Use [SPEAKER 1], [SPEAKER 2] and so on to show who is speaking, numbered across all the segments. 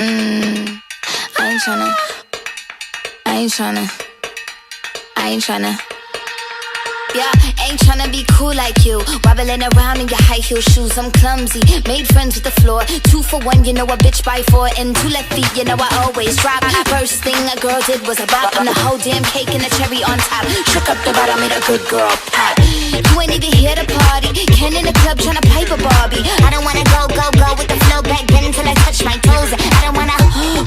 [SPEAKER 1] I ain't tryna. Yeah, ain't tryna be cool like you. Wobbling around in your high heel shoes, I'm clumsy. Made friends with the floor. 2 for 1, you know a bitch by 4. And 2 left feet, you know I always drop. First thing a girl did was a bop. And the whole damn cake and the cherry on top. Shook up the bottom, made a good girl pop. You ain't even here to party. Ken in the club tryna pipe a Barbie. I don't wanna go with the flow back then until I touch my toes. I don't wanna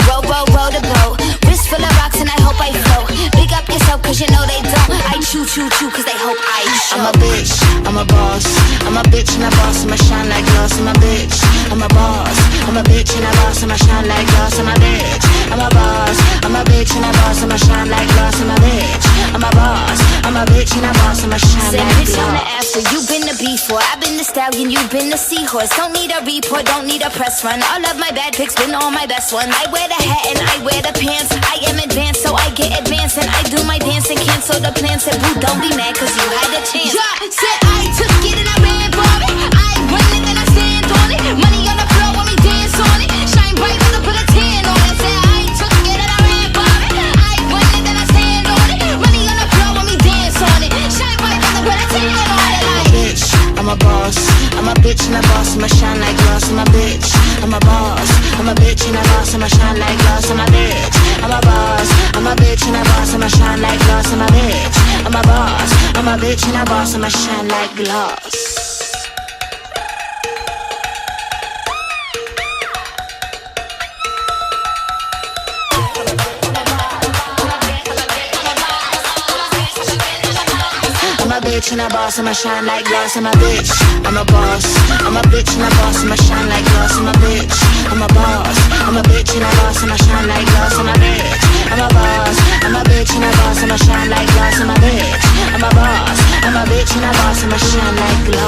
[SPEAKER 1] roll the boat. Wrist full of rocks and I hope I float. Big up yourself cause you know they don't. I chew cause they hope I show.
[SPEAKER 2] I'm a bitch, I'm a boss. I'm a bitch and a boss, I'ma shine like glass. I'm a bitch, I'm a boss. I'm a bitch and a boss, I'ma shine like glass. I'm a bitch, I'm a boss. I'm a bitch and a boss, I'ma shine like glass. I'm a bitch, I'm a boss. I'm a bitch and a boss, I'ma shine like glass.
[SPEAKER 1] Bitch, I'm the after, you been the before. I've been the stallion, you been the seahorse. Don't need a report, don't need a press run. All of my bad pics been all my best ones. I wear the hat and I wear the pants. I am advanced, so I get advanced. And I do my dance and cancel the plans. Said, boo, don't be mad cause you had a chance. Yeah, said I took it and I ran for it. I run it and I stand on it. Money on the floor when we dance on it. Shine bright when I put a 10 on it. Said I took it and I ran for it. I run it and I stand on it. Money on the floor when we dance on it. Shine bright when I put a 10 on it. Like,
[SPEAKER 2] bitch, I'm a boss. I'm a bitch and a boss, I'ma shine like glass. I'm a bitch, I'm a boss. I'm a bitch and a boss, I'ma shine like glass. I'm a bitch, I'm a boss. I'm a bitch and a boss, I'ma shine like glass. I'm a bitch, I'm a boss. I'm a bitch and a boss, I'ma shine like glass. I'm a bitch and a boss, I'ma shine like glass. I'm a bitch, I'm a boss. I'm a bitch and a boss, I'ma shine like glass. I'm a bitch, I'm a boss. I'm a bitch and a boss, I'ma shine like glass. I'm a bitch, I'm a boss. I'm a bitch and a boss, I'ma shine like glass. I'm a bitch, I'm a boss. I'm a bitch and a boss, I'ma shine like glass.